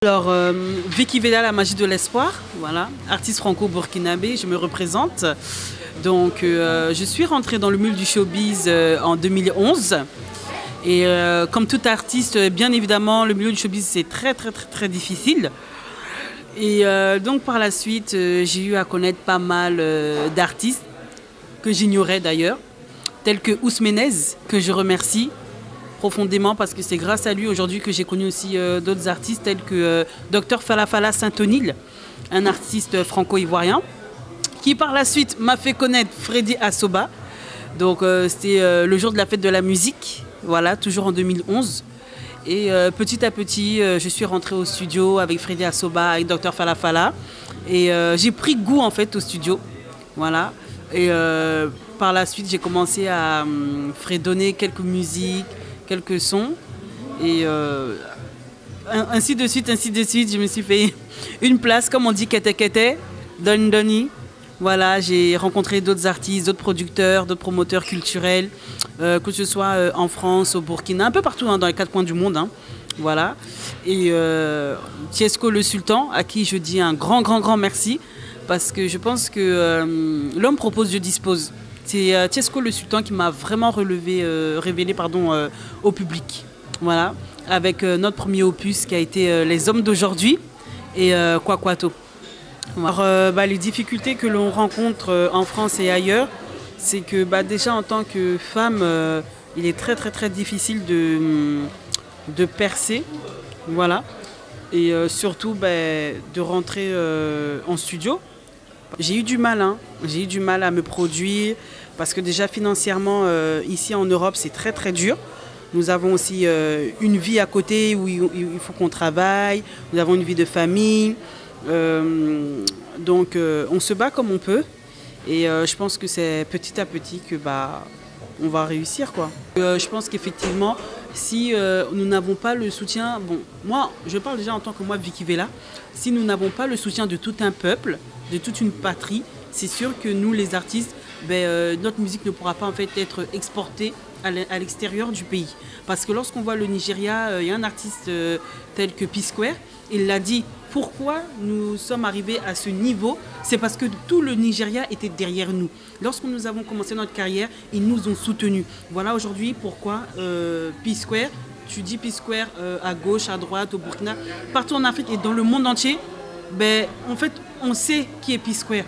Alors, Vicky Veda, la magie de l'espoir, voilà, artiste franco-burkinabé, je me représente. Donc, je suis rentrée dans le milieu du showbiz en 2011. Et comme tout artiste, bien évidemment, le milieu du showbiz, c'est très difficile. Et donc, par la suite, j'ai eu à connaître pas mal d'artistes que j'ignorais d'ailleurs, tels que Ousmenez, que je remercie profondément parce que c'est grâce à lui aujourd'hui que j'ai connu aussi d'autres artistes tels que Dr Falafala Saint-Onil, un artiste franco-ivoirien qui par la suite m'a fait connaître Freddy Assoba. Donc c'était le jour de la fête de la musique, voilà, toujours en 2011. Et petit à petit, je suis rentrée au studio avec Freddy Assoba, avec Dr Falafala. Et j'ai pris goût en fait au studio, voilà. Et par la suite, j'ai commencé à fredonner quelques musiques, quelques sons et ainsi de suite, je me suis fait une place, comme on dit, kete Doni. Voilà, j'ai rencontré d'autres artistes, d'autres producteurs, d'autres promoteurs culturels, que ce soit en France, au Burkina, un peu partout hein, dans les 4 coins du monde. Hein, voilà. Et Tiesco le Sultan, à qui je dis un grand merci, parce que je pense que l'homme propose, Dieu dispose. C'est Tiesco le Sultan qui m'a vraiment révélé au public. Voilà, avec notre premier opus qui a été Les Hommes d'aujourd'hui et Kwakwato. Alors, les difficultés que l'on rencontre en France et ailleurs, c'est que déjà en tant que femme, il est très difficile de percer. Voilà. Et surtout de rentrer en studio. J'ai eu du mal, hein. J'ai eu du mal à me produire parce que déjà financièrement, ici en Europe, c'est très dur. Nous avons aussi une vie à côté où il faut qu'on travaille. Nous avons une vie de famille. Donc on se bat comme on peut. Et je pense que c'est petit à petit que on va réussir, quoi. Je pense qu'effectivement, si nous n'avons pas le soutien... Bon, moi, je parle déjà en tant que moi, Vicky Vela. Si nous n'avons pas le soutien de tout un peuple, de toute une patrie, c'est sûr que nous, les artistes, notre musique ne pourra pas en fait être exportée à l'extérieur du pays. Parce que lorsqu'on voit le Nigeria, il y a un artiste tel que P-Square, il l'a dit, pourquoi nous sommes arrivés à ce niveau? C'est parce que tout le Nigeria était derrière nous. Lorsque nous avons commencé notre carrière, ils nous ont soutenus. Voilà aujourd'hui pourquoi P-Square, tu dis P-Square à gauche, à droite, au Burkina, partout en Afrique et dans le monde entier, en fait, on sait qui est P-Square.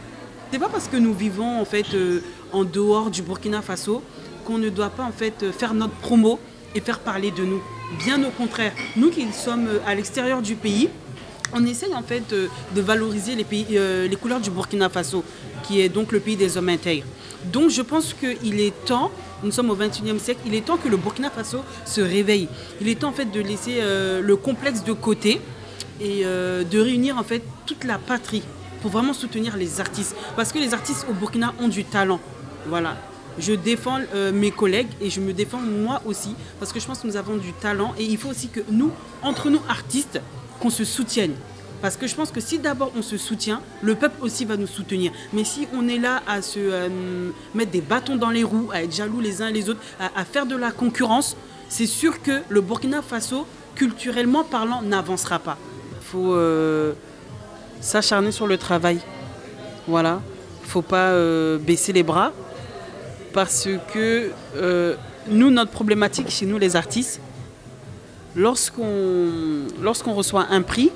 C'est pas parce que nous vivons en fait en dehors du Burkina Faso qu'on ne doit pas en fait faire notre promo et faire parler de nous. Bien au contraire, nous qui sommes à l'extérieur du pays, on essaye en fait de valoriser les couleurs du Burkina Faso, qui est donc le pays des hommes intègres. Donc je pense qu'il est temps, nous sommes au XXIe siècle, il est temps que le Burkina Faso se réveille. Il est temps en fait de laisser le complexe de côté et de réunir en fait toute la patrie pour vraiment soutenir les artistes. Parce que les artistes au Burkina ont du talent. Voilà. Je défends mes collègues et je me défends moi aussi parce que je pense que nous avons du talent et il faut aussi que nous, entre nous artistes, qu'on se soutienne. Parce que je pense que si d'abord on se soutient, le peuple aussi va nous soutenir. Mais si on est là à se mettre des bâtons dans les roues, à être jaloux les uns et les autres, à faire de la concurrence, c'est sûr que le Burkina Faso, culturellement parlant, n'avancera pas. Il faut s'acharner sur le travail. Voilà. Il ne faut pas baisser les bras. Parce que nous, notre problématique chez nous, les artistes, lorsqu'on reçoit un prix,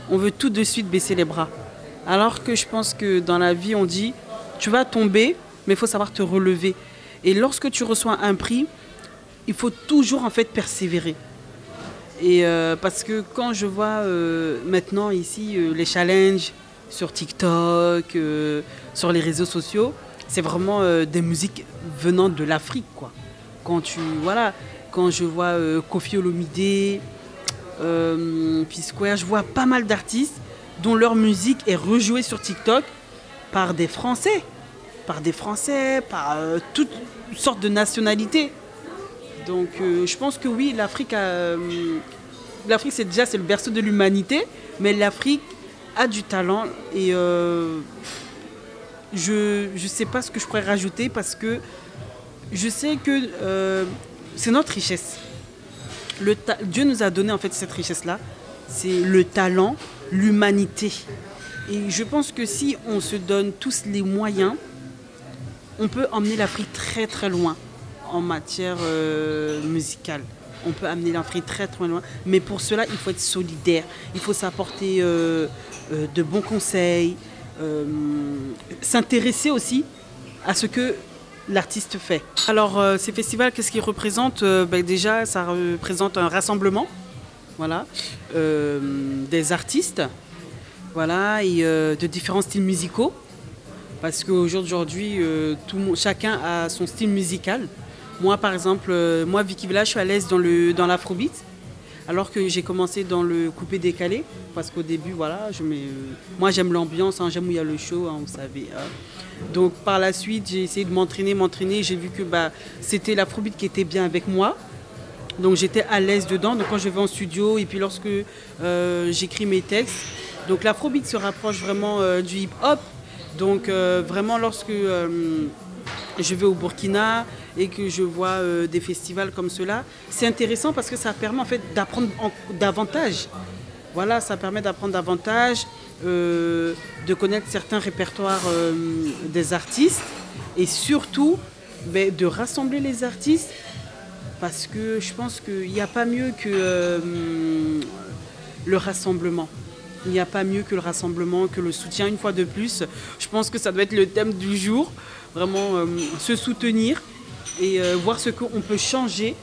on veut tout de suite baisser les bras. Alors que je pense que dans la vie, on dit, tu vas tomber, mais il faut savoir te relever. Et lorsque tu reçois un prix, il faut toujours en fait persévérer. Et parce que quand je vois maintenant ici les challenges sur TikTok, sur les réseaux sociaux, c'est vraiment des musiques venant de l'Afrique, quoi. Quand je vois Koffi Olomide, P-Square, je vois pas mal d'artistes dont leur musique est rejouée sur TikTok par des Français. par des Français, par toutes sortes de nationalités. Donc je pense que oui, l'Afrique c'est le berceau de l'humanité, mais l'Afrique a du talent et je ne sais pas ce que je pourrais rajouter parce que je sais que c'est notre richesse. Dieu nous a donné en fait cette richesse-là, c'est le talent, l'humanité. Et je pense que si on se donne tous les moyens, on peut emmener l'Afrique très très loin en matière musicale. On peut amener l'Afrique très très loin. Mais pour cela, il faut être solidaire. Il faut s'apporter de bons conseils, s'intéresser aussi à ce que l'artiste fait. Alors ces festivals, qu'est-ce qu'ils représentent? Déjà, ça représente un rassemblement, voilà, des artistes, voilà, et de différents styles musicaux. Parce qu'aujourd'hui, chacun a son style musical. Moi, par exemple, Vicky Villa, je suis à l'aise dans l'afrobeat, alors que j'ai commencé dans le coupé-décalé, parce qu'au début, voilà, moi j'aime l'ambiance, hein, j'aime où il y a le show, hein, vous savez. Donc par la suite, j'ai essayé de m'entraîner, j'ai vu que c'était l'afrobeat qui était bien avec moi. Donc j'étais à l'aise dedans, donc quand je vais en studio et puis lorsque j'écris mes textes, donc l'afrobeat se rapproche vraiment du hip-hop. Donc vraiment lorsque je vais au Burkina et que je vois des festivals comme cela, c'est intéressant parce que ça permet en fait d'apprendre davantage. Voilà, ça permet d'apprendre davantage, de connaître certains répertoires des artistes et surtout de rassembler les artistes parce que je pense qu'il n'y a pas mieux que le rassemblement. Il n'y a pas mieux que le rassemblement, que le soutien, une fois de plus. Je pense que ça doit être le thème du jour. Vraiment se soutenir et voir ce qu'on peut changer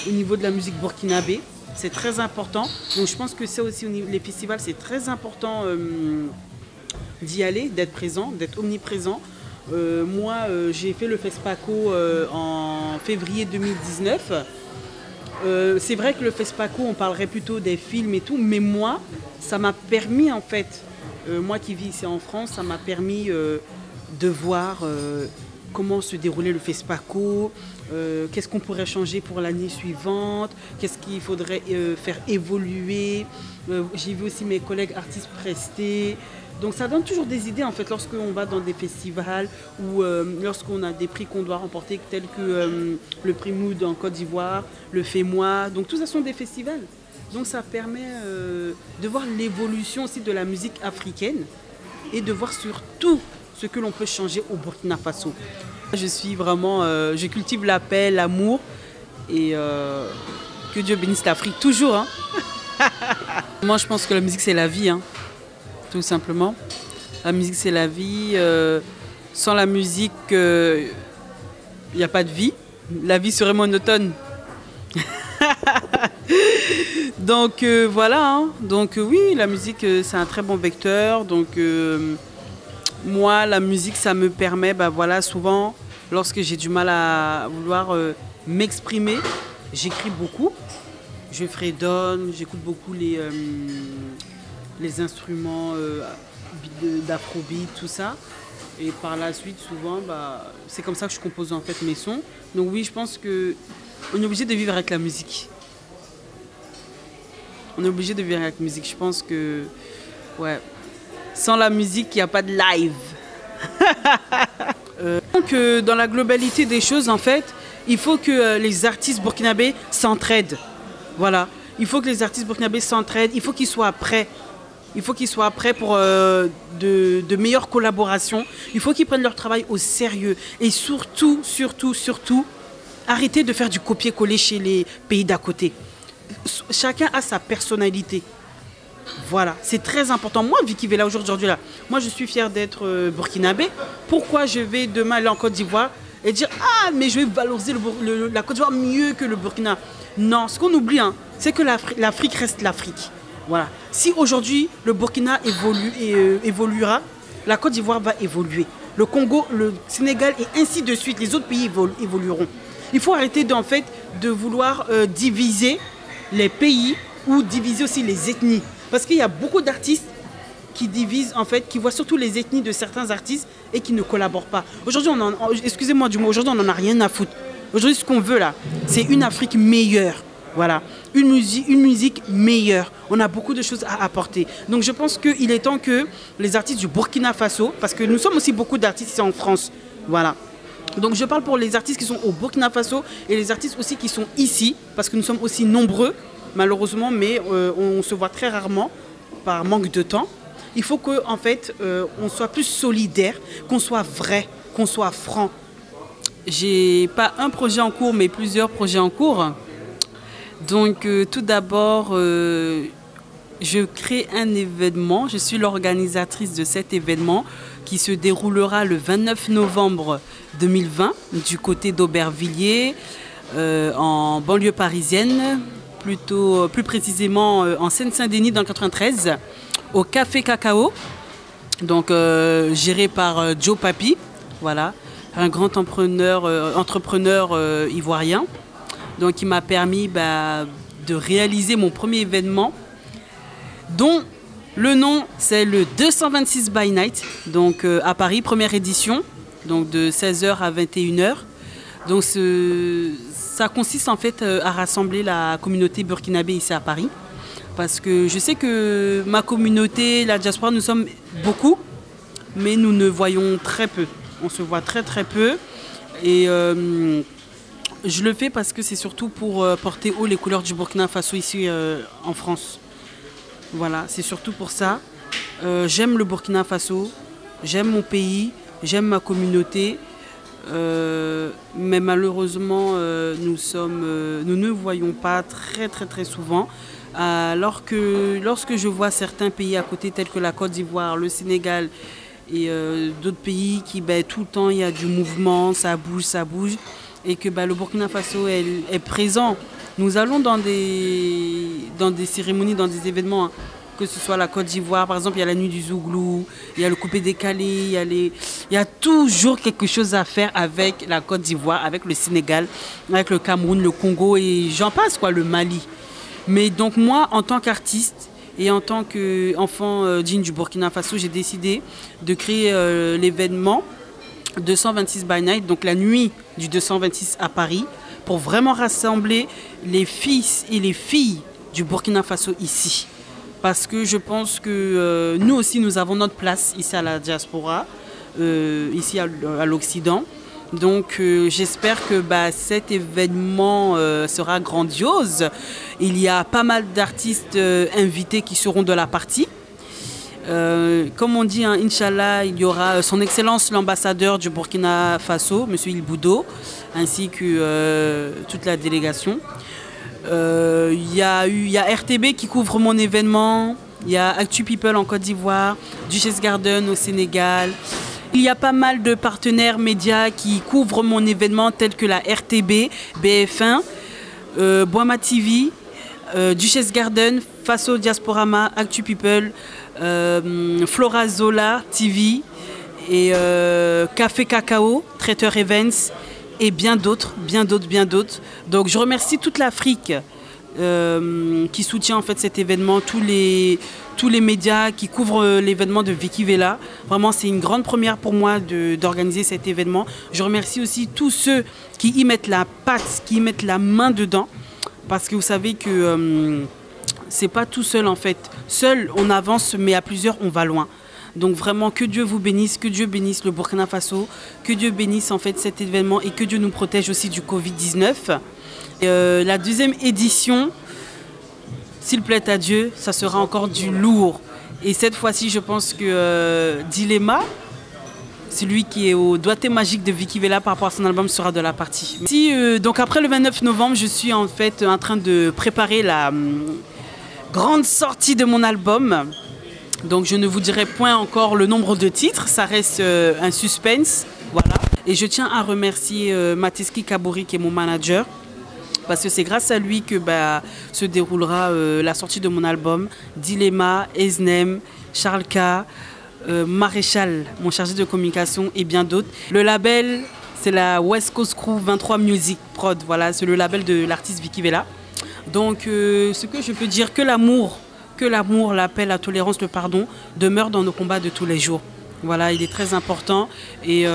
au niveau de la musique burkinabé. C'est très important. Donc je pense que ça aussi, les festivals, c'est très important d'y aller, d'être présent, d'être omniprésent. Moi, j'ai fait le FESPACO en février 2019. C'est vrai que le FESPACO, on parlerait plutôt des films et tout, mais moi, ça m'a permis en fait, moi qui vis ici en France, ça m'a permis de voir comment se déroulait le FESPACO, qu'est-ce qu'on pourrait changer pour l'année suivante, qu'est-ce qu'il faudrait faire évoluer. J'ai vu aussi mes collègues artistes prester. Donc ça donne toujours des idées en fait lorsqu'on va dans des festivals ou lorsqu'on a des prix qu'on doit remporter tels que le prix Mood en Côte d'Ivoire, le FEMOA. Donc tout ça sont des festivals. Donc ça permet de voir l'évolution aussi de la musique africaine et de voir surtout ce que l'on peut changer au Burkina Faso. Je suis vraiment, je cultive la paix, l'amour et que Dieu bénisse l'Afrique toujours. Hein. Moi je pense que la musique c'est la vie. Hein. Tout simplement. La musique, c'est la vie. Sans la musique, il n'y a pas de vie. La vie serait monotone. Donc voilà. Hein. Donc oui, la musique, c'est un très bon vecteur. Donc moi, la musique, ça me permet, voilà, souvent, lorsque j'ai du mal à vouloir m'exprimer, j'écris beaucoup. Je fredonne, j'écoute beaucoup les instruments d'afrobeat, tout ça. Et par la suite, souvent, c'est comme ça que je compose en fait mes sons. Donc oui, je pense qu'on est obligé de vivre avec la musique. On est obligé de vivre avec la musique. Je pense que, ouais, sans la musique, il n'y a pas de live. Donc dans la globalité des choses, en fait, il faut que les artistes burkinabés s'entraident. Voilà. Il faut que les artistes burkinabés s'entraident. Il faut qu'ils soient prêts. Il faut qu'ils soient prêts pour de meilleures collaborations. Il faut qu'ils prennent leur travail au sérieux. Et surtout, arrêter de faire du copier-coller chez les pays d'à côté. Chacun a sa personnalité. Voilà, c'est très important. Moi, Vicky Villa, aujourd'hui, là, moi, je suis fière d'être burkinabé. Pourquoi je vais demain aller en Côte d'Ivoire et dire « Ah, mais je vais valoriser la Côte d'Ivoire mieux que le Burkina ». Non, ce qu'on oublie, hein, c'est que l'Afrique reste l'Afrique. Voilà. Si aujourd'hui le Burkina évoluera, la Côte d'Ivoire va évoluer. Le Congo, le Sénégal et ainsi de suite, les autres pays évolueront. Il faut arrêter de vouloir diviser les pays ou diviser aussi les ethnies. Parce qu'il y a beaucoup d'artistes qui divisent, en fait, qui voient surtout les ethnies de certains artistes et qui ne collaborent pas. Aujourd'hui, excusez-moi du mot, aujourd'hui on n'en a rien à foutre. Aujourd'hui, ce qu'on veut là, c'est une Afrique meilleure. Voilà, une musique meilleure. On a beaucoup de choses à apporter. Donc je pense qu'il est temps que les artistes du Burkina Faso, parce que nous sommes aussi beaucoup d'artistes ici en France, voilà. Donc je parle pour les artistes qui sont au Burkina Faso et les artistes aussi qui sont ici, parce que nous sommes aussi nombreux, malheureusement, mais on se voit très rarement par manque de temps. Il faut qu'en fait, on soit plus solidaire, qu'on soit vrai, qu'on soit franc. J'ai pas un projet en cours, mais plusieurs projets en cours. Donc tout d'abord, je crée un événement. Je suis l'organisatrice de cet événement qui se déroulera le 29 novembre 2020 du côté d'Aubervilliers, en banlieue parisienne, plus précisément en Seine-Saint-Denis dans le 93, au Café Cacao, donc géré par Joe Papi, voilà, un grand entrepreneur ivoirien. Donc, il m'a permis de réaliser mon premier événement, dont le nom, c'est le 226 by Night, donc à Paris, première édition, donc de 16h à 21h. Donc, ça consiste en fait à rassembler la communauté burkinabé ici à Paris. Parce que je sais que ma communauté, la diaspora, nous sommes beaucoup, mais nous ne voyons très peu. On se voit très très peu. Et je le fais parce que c'est surtout pour porter haut les couleurs du Burkina Faso ici en France. Voilà, c'est surtout pour ça. J'aime le Burkina Faso, j'aime mon pays, j'aime ma communauté. Mais malheureusement, nous ne voyons pas très souvent. Alors que lorsque je vois certains pays à côté, tels que la Côte d'Ivoire, le Sénégal et d'autres pays qui, tout le temps, il y a du mouvement, ça bouge. Et que le Burkina Faso est présent. Nous allons dans des cérémonies, dans des événements, hein, que ce soit la Côte d'Ivoire, par exemple, il y a la nuit du Zouglou, il y a le coupé décalé, il y a toujours quelque chose à faire avec la Côte d'Ivoire, avec le Sénégal, avec le Cameroun, le Congo et j'en passe, quoi, le Mali. Mais donc moi, en tant qu'artiste et en tant qu'enfant digne du Burkina Faso, j'ai décidé de créer l'événement 226 by Night, donc la nuit du 226 à Paris, pour vraiment rassembler les fils et les filles du Burkina Faso ici. Parce que je pense que nous aussi, nous avons notre place ici à la diaspora, ici à l'Occident. Donc j'espère que cet événement sera grandiose. Il y a pas mal d'artistes invités qui seront de la partie. Comme on dit, hein, Inch'Allah, il y aura son Excellence l'ambassadeur du Burkina Faso, M. Il Boudo, ainsi que toute la délégation. Il y a RTB qui couvre mon événement, il y a Actu People en Côte d'Ivoire, Duchess Garden au Sénégal. Il y a pas mal de partenaires médias qui couvrent mon événement, tels que la RTB, BF1, Boama TV, Duchess Garden, Faso Diasporama, Actu People, Flora Zola TV et Café Cacao, Traiteur Events et bien d'autres. Donc je remercie toute l'Afrique qui soutient en fait cet événement, tous les médias qui couvrent l'événement de Vicky Vela. Vraiment, c'est une grande première pour moi d'organiser cet événement. Je remercie aussi tous ceux qui y mettent la patte, qui y mettent la main dedans, parce que vous savez que c'est pas tout seul en fait. Seul, on avance, mais à plusieurs, on va loin. Donc vraiment, que Dieu vous bénisse, que Dieu bénisse le Burkina Faso, que Dieu bénisse en fait cet événement et que Dieu nous protège aussi du Covid-19. La deuxième édition, s'il plaît à Dieu, ça sera encore du lourd. Et cette fois-ci, je pense que Dilemma, celui qui est au doigté magique de Vicky Vela par rapport à son album, sera de la partie. Donc après le 29 novembre, je suis en fait en train de préparer la grande sortie de mon album. Donc je ne vous dirai point encore le nombre de titres, ça reste un suspense. Voilà. Et je tiens à remercier Mateski Kabouri qui est mon manager, parce que c'est grâce à lui que se déroulera la sortie de mon album. Dilemma, Eznem, Charles K, Maréchal, mon chargé de communication et bien d'autres. Le label, c'est la West Coast Crew 23 Music Prod. Voilà, c'est le label de l'artiste Vicky Vela. Donc ce que je peux dire, que l'amour, la paix, la tolérance, le pardon demeurent dans nos combats de tous les jours. Voilà, il est très important. Et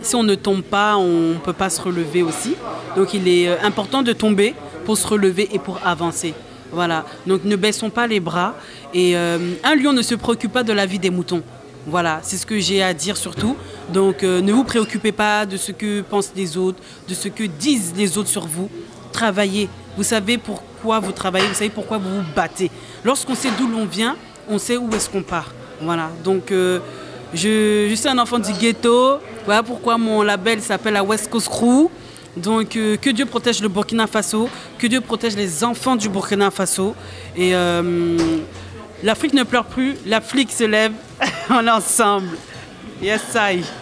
si on ne tombe pas, on ne peut pas se relever aussi. Donc il est important de tomber pour se relever et pour avancer. Voilà, donc ne baissons pas les bras. Et un lion ne se préoccupe pas de la vie des moutons. Voilà, c'est ce que j'ai à dire surtout. Donc ne vous préoccupez pas de ce que pensent les autres, de ce que disent les autres sur vous. Travaillez. Vous savez pourquoi vous travaillez, vous savez pourquoi vous vous battez. Lorsqu'on sait d'où l'on vient, on sait où est-ce qu'on part. Voilà, donc je suis un enfant du ghetto. Voilà pourquoi mon label s'appelle la West Coast Crew. Donc que Dieu protège le Burkina Faso, que Dieu protège les enfants du Burkina Faso. Et l'Afrique ne pleure plus, l'Afrique se lève, on est ensemble. Yes, I.